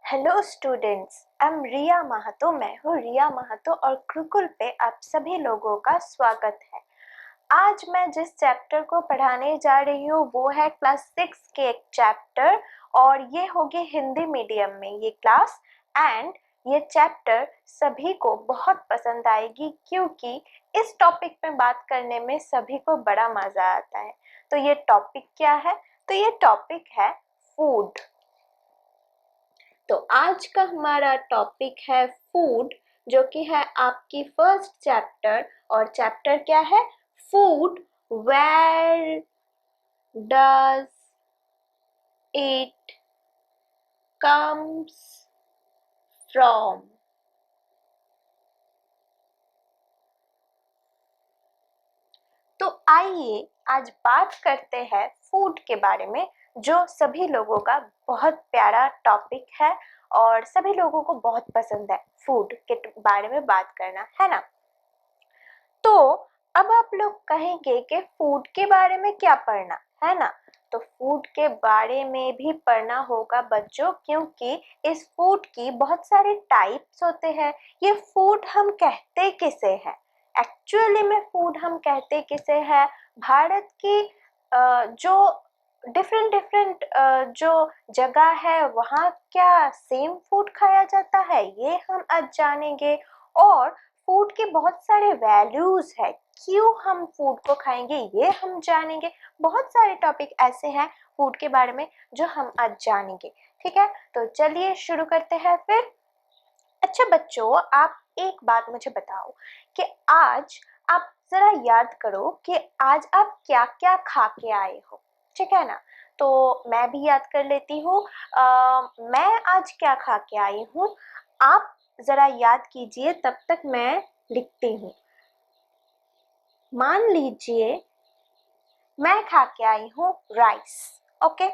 Hello students, I am रिया महतो। मैं हूँ रिया महतो और गुरुकुल पे आप सभी लोगों का स्वागत है। आज मैं जिस चैप्टर को पढ़ाने जा रही हूँ वो है क्लास 6 के एक चैप्टर और ये होगी हिंदी मीडियम में ये क्लास। एंड ये चैप्टर सभी को बहुत पसंद आएगी क्योंकि इस टॉपिक में बात करने में सभी को बड़ा मजा आता है। तो ये टॉपिक क्या है? तो ये टॉपिक है फूड। तो आज का हमारा टॉपिक है फूड, जो कि है आपकी फर्स्ट चैप्टर। और चैप्टर क्या है? Food. Where does it comes from. तो आइए आज बात करते हैं फूड के बारे में, जो सभी लोगों का बहुत प्यारा टॉपिक है और सभी लोगों को बहुत पसंद है फूड के बारे में बात करना, है ना? तो अब आप लोग कहेंगे कि फूड के बारे में क्या पढ़ना है ना? तो फूड के बारे में भी पढ़ना होगा बच्चों, क्योंकि इस फूड की बहुत सारे टाइप्स होते हैं। ये फूड हम कहते किसे हैं? एक्चुअली में फूड हम कहते किसे हैं? भारत की जो डिफरेंट डिफरेंट जो जगह है वहाँ क्या सेम फूड खाया जाता है, ये हम आज जानेंगे। और फूड के बहुत सारे वैल्यूज है, क्यों हम फूड को खाएंगे ये हम जानेंगे। बहुत सारे टॉपिक ऐसे हैं फूड के बारे में जो हम आज जानेंगे। ठीक है, तो चलिए शुरू करते हैं फिर। अच्छा बच्चों, आप एक बात मुझे बताओ कि आज आप जरा याद करो कि आज आप क्या क्या खा के आए हो। ठीक है ना? तो मैं भी याद कर लेती हूँ। मैं आज क्या खा के आई हूँ, आप जरा याद कीजिए, तब तक मैं लिखती हूँ। मान लीजिए मैं खा के आई हूँ राइस। ओके,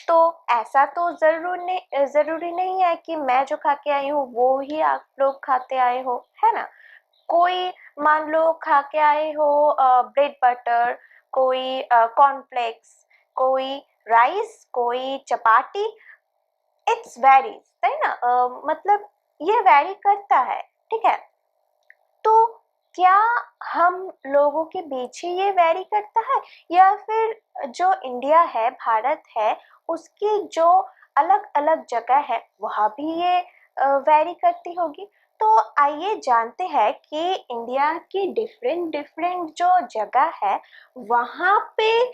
तो ऐसा तो जरूरी नहीं है कि मैं जो खा के आई हूँ वो ही आप लोग खाते आए हो, है ना? कोई मान लो खा के आए हो ब्रेड बटर, कोई कॉर्नफ्लेक्स, कोई राइस, कोई चपाती। इट्स वेरीज, है ना? मतलब ये वेरी करता है। ठीक है, तो क्या हम लोगों के बीच ही ये वेरी करता है, या फिर जो इंडिया है, भारत है, उसकी जो अलग अलग जगह है वहाँ भी ये वेरी करती होगी? तो आइए जानते हैं कि इंडिया की डिफरेंट डिफरेंट जो जगह है वहाँ पे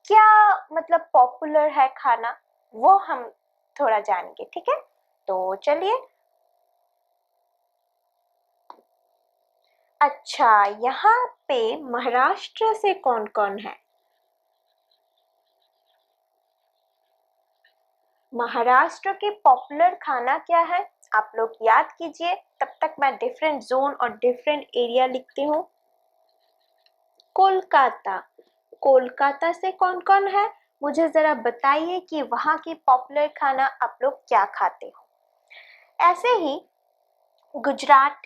क्या मतलब पॉपुलर है खाना, वो हम थोड़ा जानेंगे। ठीक है, तो चलिए। अच्छा, यहाँ पे महाराष्ट्र से कौन कौन है? महाराष्ट्र के पॉपुलर खाना क्या है? आप लोग याद कीजिए, तब तक मैं डिफरेंट जोन और डिफरेंट एरिया लिखती हूँ। कोलकाता। कोलकाता से कौन कौन है? मुझे जरा बताइए कि वहाँ की पॉपुलर खाना आप लोग क्या खाते हो। ऐसे ही गुजरात।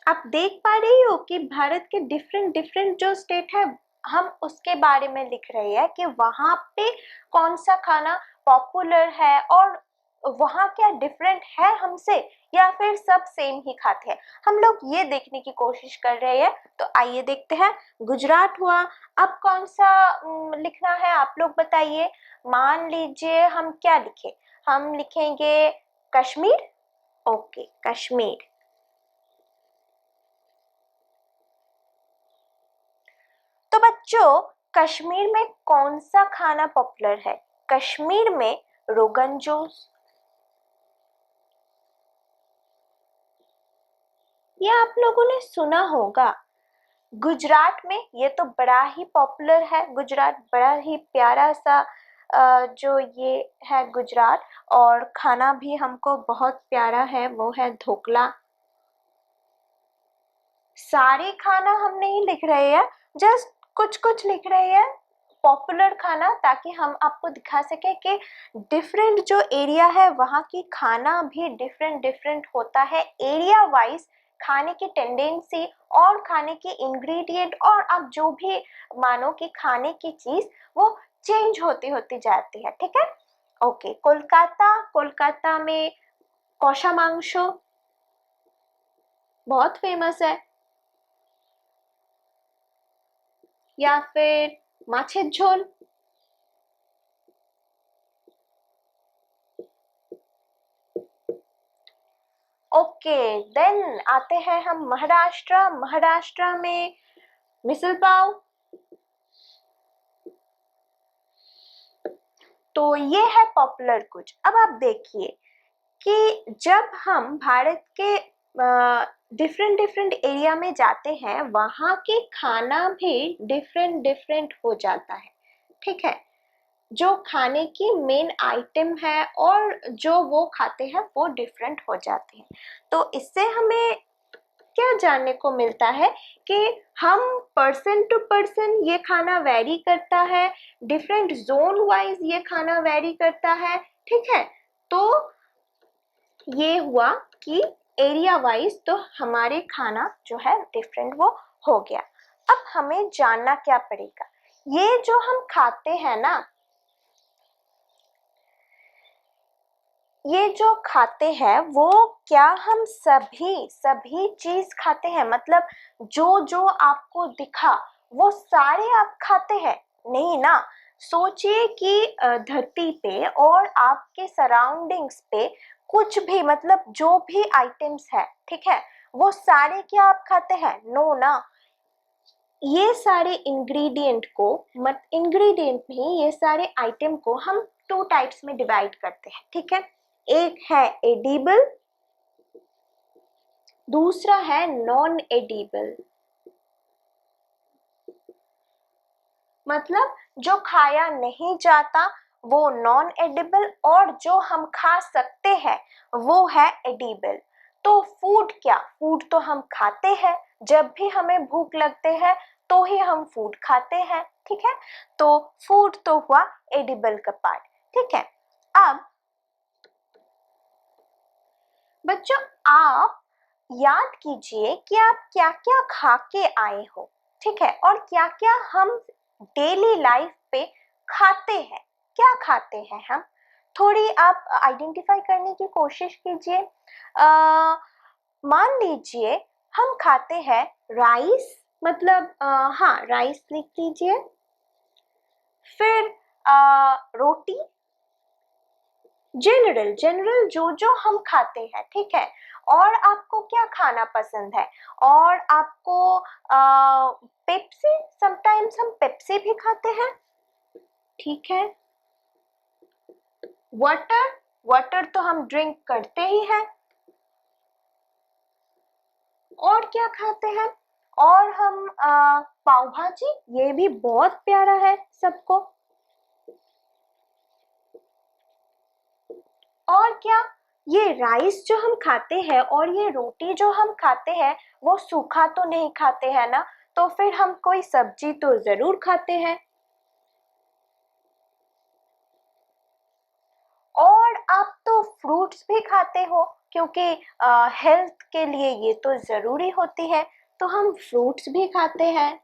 आप देख पा रही हो कि भारत के डिफरेंट डिफरेंट जो स्टेट है, हम उसके बारे में लिख रहे हैं कि वहाँ पे कौन सा खाना पॉपुलर है और वहाँ क्या डिफरेंट है हमसे, या फिर सब सेम ही खाते हैं। हम लोग ये देखने की कोशिश कर रहे हैं। तो आइए देखते हैं। गुजरात हुआ। अब कौन सा लिखना है आप लोग बताइए। मान लीजिए हम क्या लिखे? हम लिखेंगे कश्मीर। ओके, कश्मीर। तो बच्चों, कश्मीर में कौन सा खाना पॉपुलर है? कश्मीर में रोगन जोश, ये आप लोगों ने सुना होगा। गुजरात में ये तो बड़ा ही पॉपुलर है। गुजरात बड़ा ही प्यारा सा जो ये है गुजरात, और खाना भी हमको बहुत प्यारा है, वो है ढोकला। सारे खाना हम नहीं लिख रहे हैं, जस्ट कुछ कुछ लिख रहे हैं पॉपुलर खाना, ताकि हम आपको दिखा सके कि डिफरेंट जो एरिया है वहाँ की खाना भी डिफरेंट डिफरेंट होता है। एरिया वाइज खाने की टेंडेंसी और खाने की इंग्रेडिएंट, और आप जो भी मानो कि खाने की चीज वो चेंज होती होती जाती है, ठीक है। ओके, कोलकाता, कोलकाता में कौशा मांस बहुत फेमस है, या फिर माछेर झोल। ओके, देन आते हैं हम महाराष्ट्र। महाराष्ट्र में मिसल पाव। तो ये है पॉपुलर कुछ। अब आप देखिए कि जब हम भारत के डिफरेंट डिफरेंट एरिया में जाते हैं, वहाँ के खाना भी डिफरेंट डिफरेंट हो जाता है, ठीक है। जो खाने की मेन आइटम है और जो वो खाते हैं वो डिफरेंट हो जाते हैं। तो इससे हमें क्या जानने को मिलता है कि हम पर्सन टू पर्सन ये खाना वेरी करता है, डिफरेंट जोन वाइज ये खाना वेरी करता है, ठीक है। तो ये हुआ कि एरिया वाइज तो हमारे खाना जो है डिफरेंट वो हो गया। अब हमें जानना क्या पड़ेगा, ये जो हम खाते हैं ना, ये जो खाते हैं वो क्या हम सभी चीज खाते हैं, मतलब जो जो आपको दिखा वो सारे आप खाते हैं? नहीं ना। सोचिए कि धरती पे और आपके सराउंडिंग्स पे कुछ भी, मतलब जो भी आइटम्स है, ठीक है, वो सारे क्या आप खाते हैं? नो ना। ये सारे इंग्रेडिएंट को, मत इंग्रेडिएंट नहीं, ये सारे आइटम को हम टू टाइप्स में डिवाइड करते हैं, ठीक है। एक है एडिबल, दूसरा है नॉन एडिबल। मतलब जो खाया नहीं जाता वो नॉन एडिबल, और जो हम खा सकते हैं वो है एडिबल। तो फूड क्या, फूड तो हम खाते हैं, जब भी हमें भूख लगते हैं तो ही हम फूड खाते हैं, ठीक है। तो फूड तो हुआ एडिबल का पार्ट, ठीक है। अब बच्चों आप याद कीजिए कि आप क्या क्या खा के आए हो, ठीक है, और क्या क्या हम डेली लाइफ पे खाते हैं। क्या खाते हैं हम, थोड़ी आप आइडेंटिफाई करने की कोशिश कीजिए। मान लीजिए हम खाते हैं राइस, मतलब हाँ राइस लिख लीजिए, फिर रोटी, जनरल जनरल जो जो हम खाते हैं, ठीक है। और आपको क्या खाना पसंद है, और आपको पेप्सी, समटाइम्स हम पेप्सी भी खाते हैं, ठीक है। वाटर, वाटर तो हम ड्रिंक करते ही हैं। और क्या खाते हैं, और हम पाव भाजी, ये भी बहुत प्यारा है सबको। और क्या, ये राइस जो हम खाते हैं और ये रोटी जो हम खाते हैं वो सूखा तो नहीं खाते हैं ना, तो फिर हम कोई सब्जी तो जरूर खाते हैं। और आप तो फ्रूट्स भी खाते हो, क्योंकि हेल्थ के लिए ये तो जरूरी होती है, तो हम फ्रूट्स भी खाते हैं।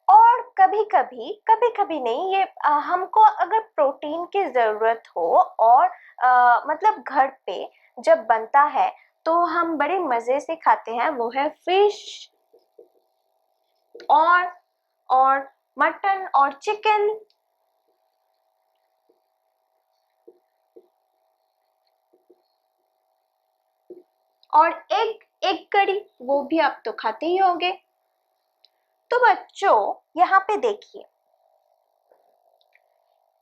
और कभी कभी नहीं, ये हमको अगर प्रोटीन की जरूरत हो और मतलब घर पे जब बनता है तो हम बड़े मजे से खाते हैं, वो है फिश और और मटन और चिकन। और एग, एग करी वो भी आप तो खाते ही होंगे। तो बच्चों यहाँ पे देखिए,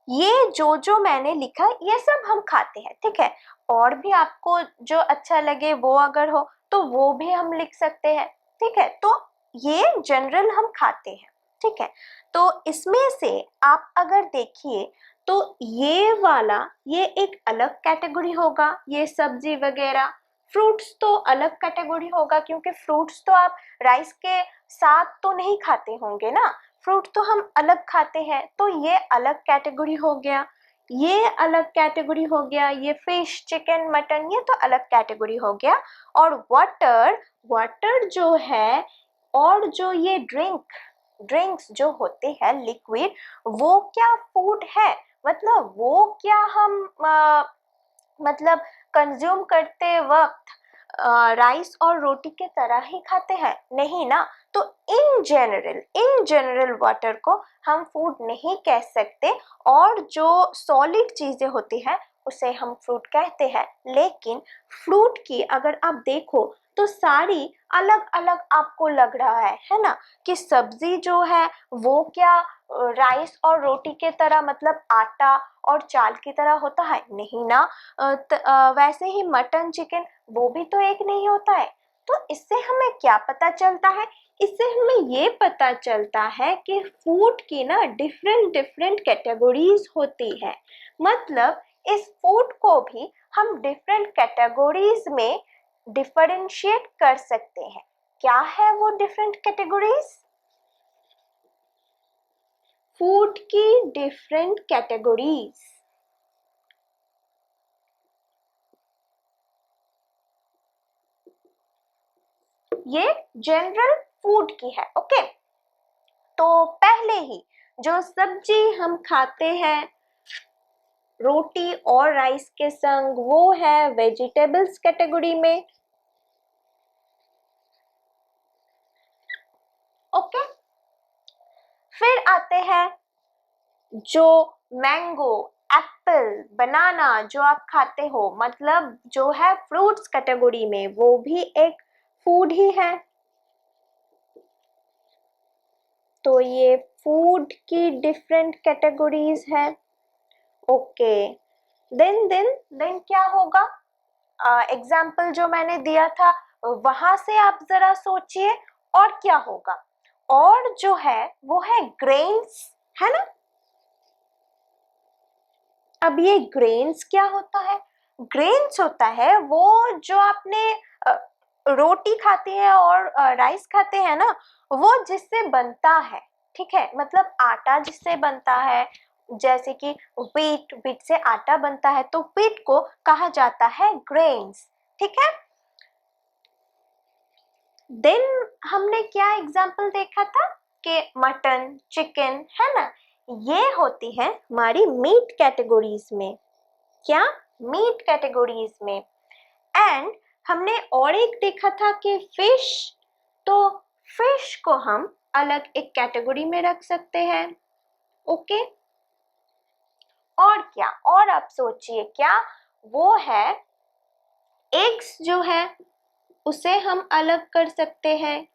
ये जो जो मैंने लिखा ये सब हम खाते हैं, ठीक है। और भी आपको जो अच्छा लगे वो अगर हो तो वो भी हम लिख सकते हैं, ठीक है। तो ये जनरल हम खाते हैं, ठीक है। तो इसमें से आप अगर देखिए तो ये वाला, ये एक अलग कैटेगरी होगा, ये सब्जी वगैरह। फ्रूट्स तो अलग कैटेगरी होगा, क्योंकि फ्रूट्स तो आप राइस के साथ तो नहीं खाते होंगे ना, फ्रूट तो हम अलग खाते हैं, तो ये अलग कैटेगरी हो गया, ये अलग कैटेगरी हो गया, ये फिश चिकन मटन ये तो अलग कैटेगरी हो गया। और वाटर, वाटर जो है, और जो ये ड्रिंक, ड्रिंक्स जो होते हैं लिक्विड, वो क्या फूड है? मतलब वो क्या हम मतलब कंज्यूम करते वक्त राइस और रोटी के तरह ही खाते हैं? नहीं ना। तो इन जनरल वाटर को हम फूड नहीं कह सकते, और जो सॉलिड चीजें होती हैं उसे हम फ्रूट कहते हैं। लेकिन फ्रूट की अगर आप देखो तो सारी अलग अलग आपको लग रहा है ना, कि सब्जी जो है वो क्या राइस और रोटी के तरह, मतलब आटा और चाल की तरह होता है? नहीं ना। वैसे ही मटन चिकन वो भी तो एक नहीं होता है। तो इससे हमें क्या पता चलता है? इससे हमें ये पता चलता है कि फूड की ना डिफरेंट डिफरेंट कैटेगरीज होती है। मतलब इस फूड को भी हम डिफरेंट कैटेगरीज में डिफरेंशिएट कर सकते हैं। क्या है वो डिफरेंट कैटेगरीज? फूड की डिफरेंट कैटेगरीज, ये जनरल फूड की है। ओके, तो पहले ही जो सब्जी हम खाते हैं रोटी और राइस के संग, वो है वेजिटेबल्स कैटेगरी में। ओके, फिर आते हैं जो मैंगो, एप्पल, बनाना जो आप खाते हो, मतलब जो है फ्रूट्स कैटेगरी में, वो भी एक फूड ही है। तो ये फूड की डिफरेंट कैटेगरीज है। ओके, देन क्या होगा? एग्जाम्पल जो मैंने दिया था वहां से आप जरा सोचिए और क्या होगा। और जो है वो है ग्रेन्स, है ना। अब ये ग्रेन्स क्या होता है? ग्रेन्स होता है वो जो आपने अ, रोटी खाती है और राइस खाते हैं ना, वो जिससे बनता है। ठीक है, मतलब आटा जिससे बनता है, जैसे कि व्हीट से आटा बनता है, तो व्हीट को कहा जाता है ग्रेन्स। ठीक है। देन हमने क्या एग्जाम्पल देखा था कि मटन चिकन, है ना, ये होती है हमारी मीट कैटेगरीज में। क्या? मीट कैटेगरीज में। एंड हमने और एक देखा था कि फिश, तो फिश को हम अलग एक कैटेगरी में रख सकते हैं। ओके, और क्या? और आप सोचिए क्या? वो है एग्स जो है उसे हम अलग कर सकते हैं।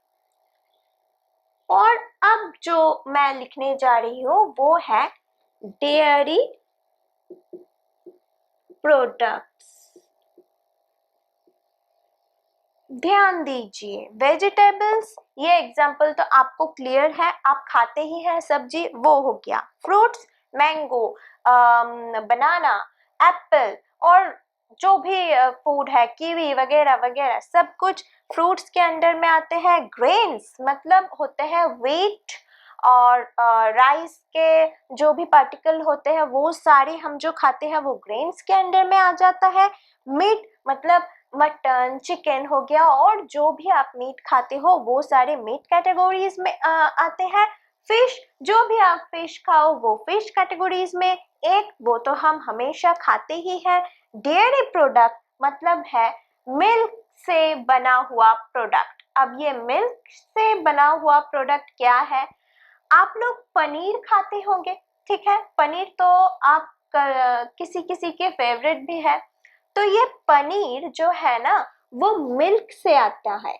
और अब जो मैं लिखने जा रही हूँ वो है डेयरी प्रोडक्ट्स। ध्यान दीजिए, वेजिटेबल्स, ये एग्जाम्पल तो आपको क्लियर है, आप खाते ही हैं सब्जी, वो हो गया। फ्रूट्स, मैंगो, बनाना, एप्पल, और जो भी फूड है कीवी वगैरह वगैरह, सब कुछ फ्रूट्स के अंडर में आते हैं। ग्रेन्स मतलब होते हैं व्हीट और राइस के जो भी पार्टिकल होते हैं वो सारे हम जो खाते हैं वो ग्रेन्स के अंडर में आ जाता है। मीट मतलब मटन चिकन हो गया, और जो भी आप मीट खाते हो वो सारे मीट कैटेगरीज में आते हैं। फिश, जो भी आप फिश खाओ वो फिश कैटेगरीज में एक, वो तो हम हमेशा खाते ही हैं। डेयरी प्रोडक्ट मतलब है मिल्क से बना हुआ प्रोडक्ट। अब ये मिल्क से बना हुआ प्रोडक्ट क्या है? आप लोग पनीर खाते होंगे, ठीक है, पनीर तो आप किसी किसी के फेवरेट भी है। तो ये पनीर जो है ना वो मिल्क से आता है।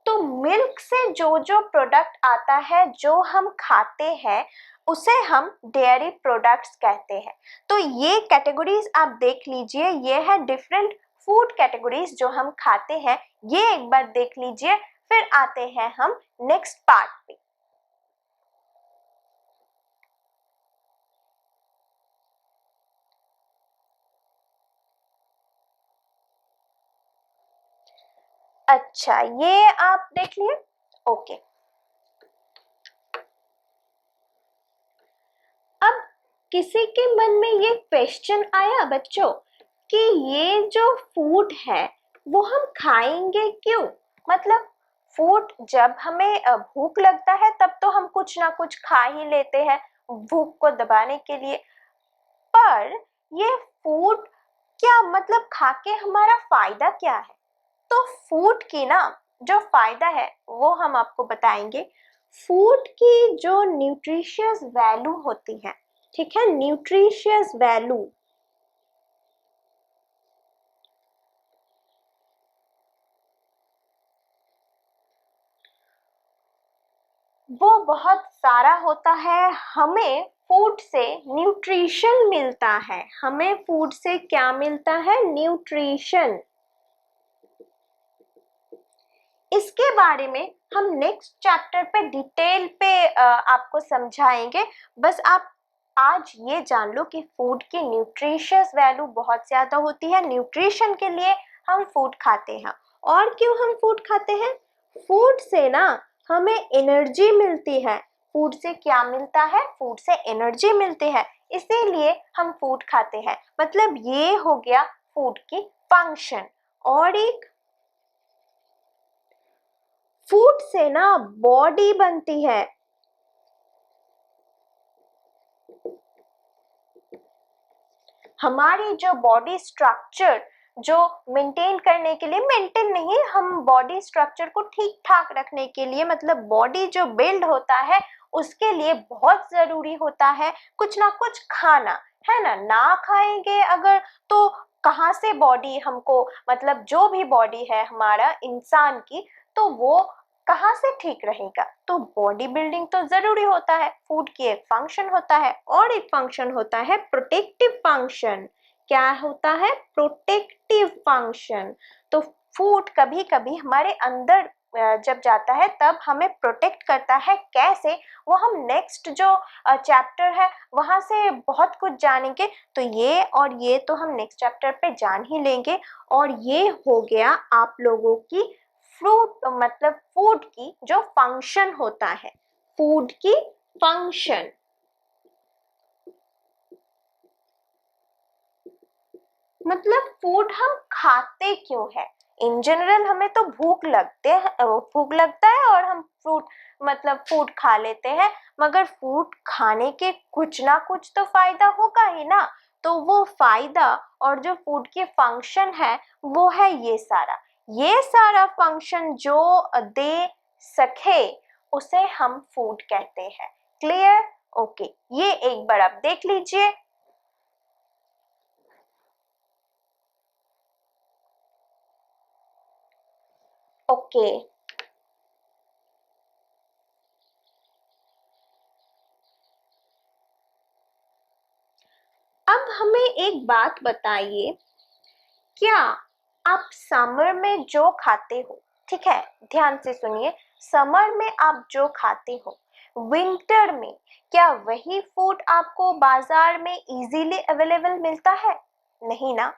तो मिल्क से जो जो प्रोडक्ट आता है जो हम खाते हैं उसे हम डेयरी प्रोडक्ट्स कहते हैं। तो ये कैटेगरीज आप देख लीजिए, ये है डिफरेंट फूड कैटेगरीज जो हम खाते हैं, ये एक बार देख लीजिए। फिर आते हैं हम नेक्स्ट पार्ट पे। अच्छा, ये आप देख लिए। ओके, अब किसी के मन में ये क्वेश्चन आया बच्चों कि ये जो फूड है वो हम खाएंगे क्यों? मतलब फूड जब हमें भूख लगता है तब तो हम कुछ ना कुछ खा ही लेते हैं भूख को दबाने के लिए। पर ये फूड क्या मतलब खा के हमारा फायदा क्या है? तो फूड की ना जो फायदा है वो हम आपको बताएंगे। फूड की जो न्यूट्रिशियस वैल्यू होती है, ठीक है, न्यूट्रिशियस वैल्यू वो बहुत सारा होता है। हमें फूड से न्यूट्रिशन मिलता है। हमें फूड से क्या मिलता है? न्यूट्रिशन। इसके बारे में हम नेक्स्ट चैप्टर पे डिटेल पे आपको समझाएंगे। बस आप आज ये जान लो कि फूड की न्यूट्रिशियस वैल्यू बहुत ज्यादा होती है। न्यूट्रिशन के लिए हम फूड खाते हैं। और क्यों हम फूड खाते हैं? फूड से ना हमें एनर्जी मिलती है। फूड से क्या मिलता है? फूड से एनर्जी मिलती है, इसीलिए हम फूड खाते हैं। मतलब ये हो गया फूड की फंक्शन। और एक फूड से ना बॉडी बनती है। हमारी जो बॉडी स्ट्रक्चर जो मेंटेन करने के लिए, मेंटेन नहीं, हम बॉडी स्ट्रक्चर को ठीक ठाक रखने के लिए, मतलब बॉडी जो बिल्ड होता है उसके लिए बहुत जरूरी होता है कुछ ना कुछ खाना, है ना। ना खाएंगे अगर तो कहाँ से बॉडी हमको, मतलब जो भी बॉडी है हमारा इंसान की, तो वो कहाँ से ठीक रहेगा? तो बॉडी बिल्डिंग तो जरूरी होता है। फूड की एक फंक्शन होता है। और एक फंक्शन होता है प्रोटेक्टिव फंक्शन। क्या होता है? Protective function. तो फूड कभी कभी हमारे अंदर जब जाता है तब हमें प्रोटेक्ट करता है। कैसे? वो हम नेक्स्ट जो चैप्टर है वहां से बहुत कुछ जानेंगे। तो ये और ये तो हम नेक्स्ट चैप्टर पे जान ही लेंगे। और ये हो गया आप लोगों की फ्रूट, मतलब फूड की जो फंक्शन होता है, फूड की फंक्शन। मतलब फूड हम खाते क्यों है? इन जनरल हमें तो भूख लगता है और हम फ्रूट, मतलब फूड खा लेते हैं। मगर फूड खाने के कुछ ना कुछ तो फायदा होगा ही ना। तो वो फायदा और जो फूड की फंक्शन है वो है ये सारा फंक्शन जो दे सके उसे हम फूड कहते हैं। क्लियर? ओके, ये एक बार आप देख लीजिए। ओके, अब हमें एक बात बताइए, क्या आप समर में जो खाते हो, ठीक है, ध्यान से सुनिए, समर में आप जो खाते हो विंटर में क्या वही फूड आपको बाजार में इजीली अवेलेबल मिलता है? नहीं ना।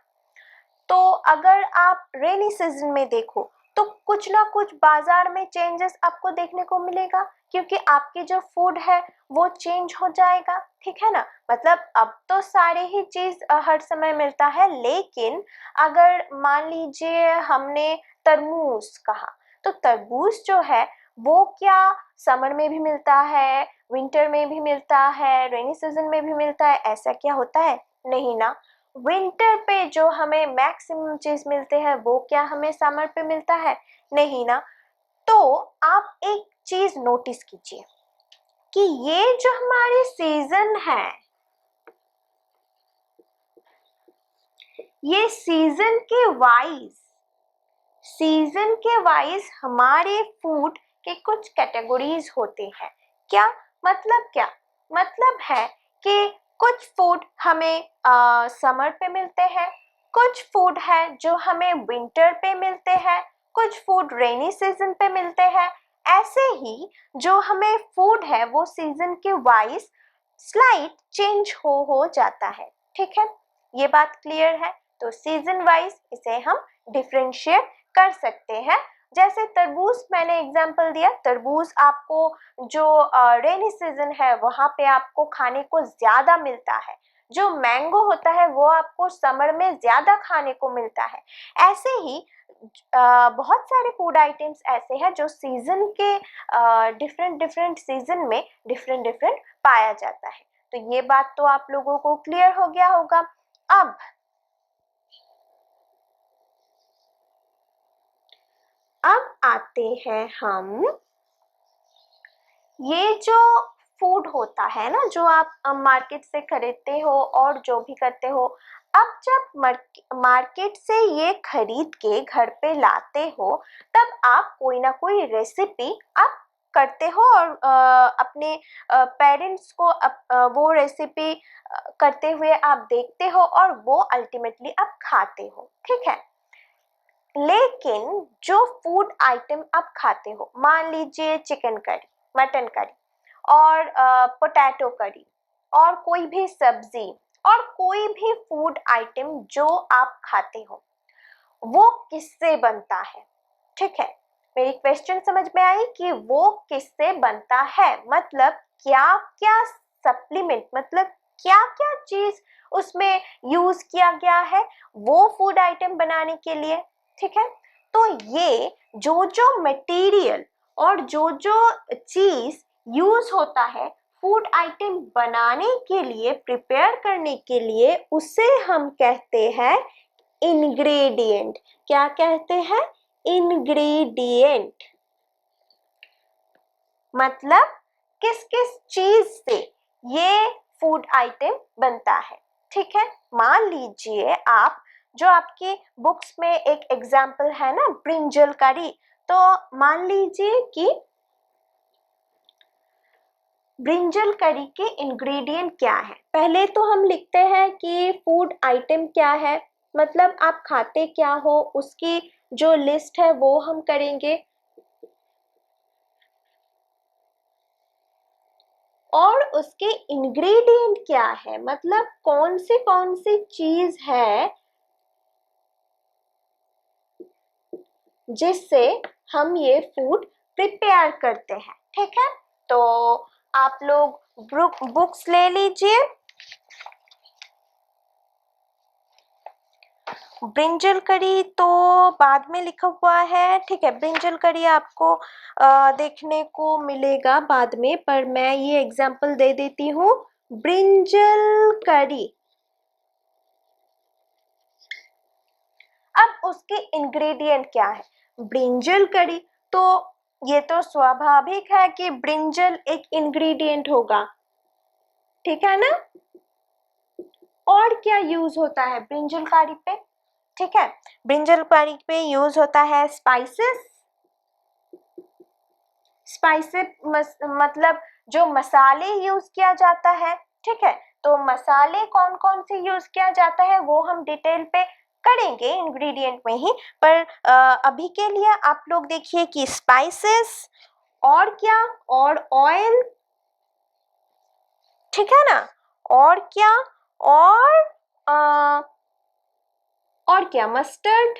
तो अगर आप रेनी सीजन में देखो तो कुछ ना कुछ बाजार में चेंजेस आपको देखने को मिलेगा, क्योंकि आपकी जो फूड है वो चेंज हो जाएगा, ठीक है ना। मतलब अब तो सारे ही चीज हर समय मिलता है, लेकिन अगर मान लीजिए हमने तरबूज कहा, तो तरबूज जो है वो क्या समर में भी मिलता है, विंटर में भी मिलता है, रेनी सीजन में भी मिलता है? ऐसा क्या होता है? नहीं ना। विंटर पे जो हमें मैक्सिमम चीज मिलते हैं वो क्या हमें समर पे मिलता है? नहीं ना। तो आप एक चीज नोटिस कीजिए कि ये जो हमारे सीजन है, ये सीजन के वाइज हमारे फूड के कुछ कैटेगरीज होते हैं। क्या मतलब? क्या मतलब है कि कुछ फूड हमें समर पे मिलते हैं, कुछ फूड है जो हमें विंटर पे मिलते हैं, कुछ फूड रेनी सीजन पे मिलते हैं। ऐसे ही जो हमें फूड है वो सीजन के वाइज स्लाइट चेंज हो जाता है, ठीक है। ये बात क्लियर है? तो सीजन वाइज इसे हम डिफरेंशिएट कर सकते हैं। जैसे तरबूज मैंने एग्जांपल दिया, तरबूज आपको जो रेनी सीजन है वहां पे आपको खाने को ज्यादा मिलता है। जो मैंगो होता है वो आपको समर में ज्यादा खाने को मिलता है। ऐसे ही बहुत सारे फूड आइटम्स ऐसे हैं जो सीजन के डिफरेंट डिफरेंट सीजन में डिफरेंट डिफरेंट पाया जाता है। तो ये बात तो आप लोगों को क्लियर हो गया होगा। अब आते हैं हम, ये जो फूड होता है ना जो आप मार्केट से खरीदते हो और जो भी करते हो, अब जब मार्केट से ये खरीद के घर पे लाते हो तब आप कोई ना कोई रेसिपी आप करते हो और अपने पेरेंट्स को वो रेसिपी करते हुए आप देखते हो और वो अल्टीमेटली आप खाते हो, ठीक है। लेकिन जो फूड आइटम आप खाते हो, मान लीजिए चिकन करी, मटन करी और पोटैटो करी और कोई भी सब्जी और कोई भी फूड आइटम जो आप खाते हो वो किससे बनता है, ठीक है। मेरी क्वेश्चन समझ में आई कि वो किससे बनता है, मतलब क्या क्या सप्लीमेंट, मतलब क्या क्या चीज उसमें यूज किया गया है वो फूड आइटम बनाने के लिए, ठीक है। तो ये जो जो मटेरियल और जो जो चीज यूज होता है फूड आइटम बनाने के लिए, प्रिपेयर करने के लिए, उसे हम कहते हैं इंग्रेडिएंट। क्या कहते हैं? इंग्रेडिएंट। मतलब किस किस चीज से ये फूड आइटम बनता है, ठीक है। मान लीजिए आप, जो आपकी बुक्स में एक एग्जाम्पल है ना ब्रिंजल करी, तो मान लीजिए कि ब्रिंजल करी के इंग्रेडिएंट क्या है। पहले तो हम लिखते हैं कि फूड आइटम क्या है, मतलब आप खाते क्या हो, उसकी जो लिस्ट है वो हम करेंगे। और उसके इंग्रेडिएंट क्या है, मतलब कौन सी चीज है जिससे हम ये फूड प्रिपेयर करते हैं, ठीक है। तो आप लोग बुक्स ले लीजिए। ब्रिंजल करी तो बाद में लिखा हुआ है, ठीक है। ब्रिंजल करी आपको देखने को मिलेगा बाद में, पर मैं ये एग्जांपल दे देती हूँ। ब्रिंजल करी, अब उसके इंग्रेडिएंट क्या है। ब्रिंजल करी, तो ये तो स्वाभाविक है कि ब्रिंजल एक इंग्रेडिएंट होगा, ठीक है ना। और क्या यूज होता है ब्रिंजल करी पे, ठीक है। ब्रिंजल करी पे यूज होता है स्पाइसेस। मतलब जो मसाले यूज किया जाता है, ठीक है। तो मसाले कौन कौन से यूज किया जाता है वो हम डिटेल पे करेंगे इंग्रेडिएंट में ही, पर अभी के लिए आप लोग देखिए कि स्पाइसेस और क्या, और ऑयल, ठीक है ना। और क्या, और और क्या, मस्टर्ड,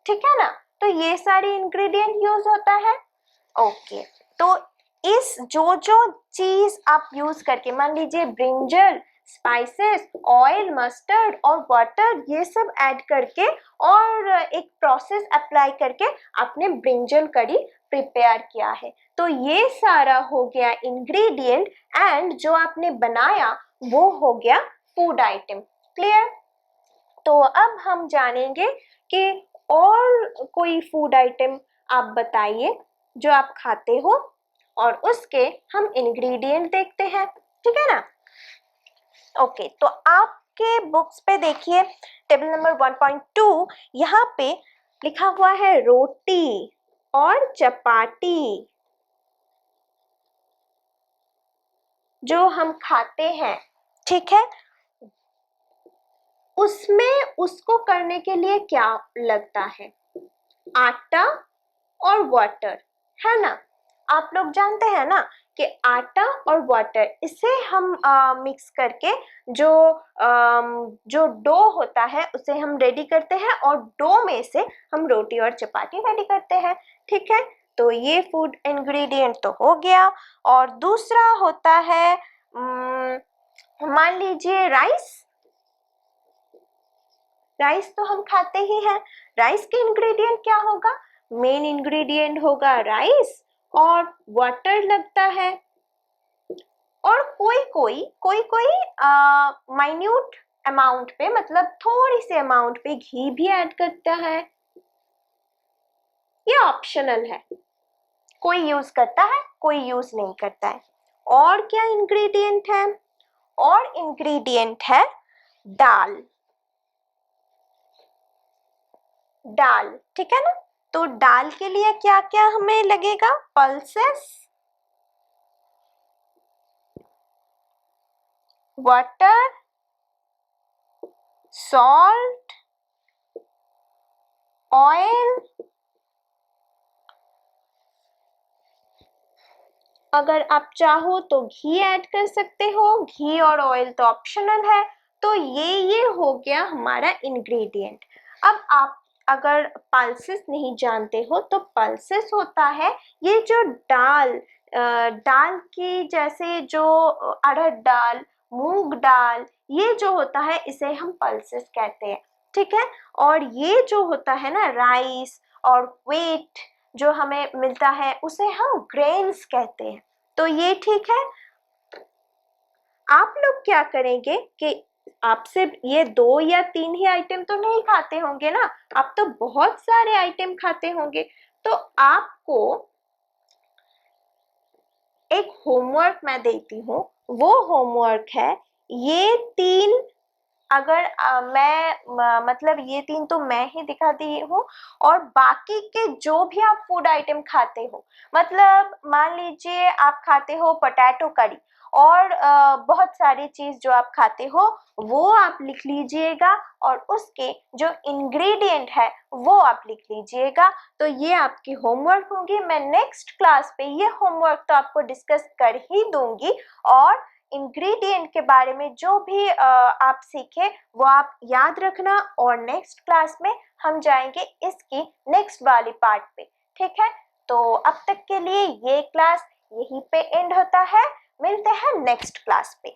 ठीक है ना। तो ये सारे इंग्रेडिएंट यूज होता है। ओके, तो इस जो जो चीज आप यूज करके, मान लीजिए ब्रिंजल, स्पाइसेस, ऑयल, मस्टर्ड और वाटर, ये सब ऐड करके और एक प्रोसेस अप्लाई करके आपने ब्रिंजल करी प्रिपेयर किया है। तो ये सारा हो गया इंग्रेडिएंट, एंड जो आपने बनाया वो हो गया फूड आइटम। क्लियर? तो अब हम जानेंगे कि और कोई फूड आइटम आप बताइए जो आप खाते हो और उसके हम इंग्रेडिएंट देखते हैं, ठीक है ना। ओके, तो आपके बुक्स पे देखिए टेबल नंबर 1.2, यहाँ पे लिखा हुआ है रोटी और चपाती जो हम खाते हैं, ठीक है। उसमें उसको करने के लिए क्या लगता है? आटा और वाटर, है ना। आप लोग जानते हैं ना कि आटा और वाटर, इसे हम मिक्स करके जो जो डो होता है उसे हम रेडी करते हैं और डो में से हम रोटी और चपाती रेडी करते हैं, ठीक है। तो ये फूड इंग्रेडिएंट तो हो गया। और दूसरा होता है मान लीजिए राइस, राइस तो हम खाते ही हैं। राइस के इंग्रेडिएंट क्या होगा? मेन इंग्रेडिएंट होगा राइस और वाटर लगता है, और कोई माइन्यूट अमाउंट पे, मतलब थोड़ी सी अमाउंट पे घी भी ऐड करता है। ये ऑप्शनल है, कोई यूज करता है कोई यूज नहीं करता है। और क्या इंग्रेडिएंट है? और इंग्रेडिएंट है दाल। दाल, ठीक है ना? तो दाल के लिए क्या क्या हमें लगेगा? Pulses, water, salt, oil. अगर आप चाहो तो घी ऐड कर सकते हो, घी और ऑयल तो ऑप्शनल है। तो ये हो गया हमारा इंग्रेडिएंट। अब आप अगर पल्सेस नहीं जानते हो तो पल्सेस होता है ये जो दाल, दाल की जैसे जो अरहर दाल, मूंग दाल, ये जो होता है इसे हम पल्सेस कहते हैं, ठीक है। और ये जो होता है ना राइस और व्हीट जो हमें मिलता है उसे हम ग्रेन्स कहते हैं। तो ये ठीक है। आप लोग क्या करेंगे कि आप सिर्फ ये 2 या 3 ही आइटम तो नहीं खाते होंगे ना, आप तो बहुत सारे आइटम खाते होंगे। तो आपको एक होमवर्क मैं देती हूँ, वो होमवर्क है ये 3, अगर मतलब ये 3 तो मैं ही दिखाती हूँ, और बाकी के जो भी आप फूड आइटम खाते हो, मतलब मान लीजिए आप खाते हो पोटैटो करी और बहुत सारी चीज जो आप खाते हो वो आप लिख लीजिएगा, और उसके जो इंग्रेडिएंट है वो आप लिख लीजिएगा। तो ये आपकी होमवर्क होगी। मैं नेक्स्ट क्लास पे ये होमवर्क तो आपको डिस्कस कर ही दूंगी, और इंग्रेडिएंट के बारे में जो भी आप सीखे वो आप याद रखना, और नेक्स्ट क्लास में हम जाएंगे इसकी नेक्स्ट वाली पार्ट पे, ठीक है। तो अब तक के लिए ये क्लास यहीं पे एंड होता है, मिलते हैं नेक्स्ट क्लास पे।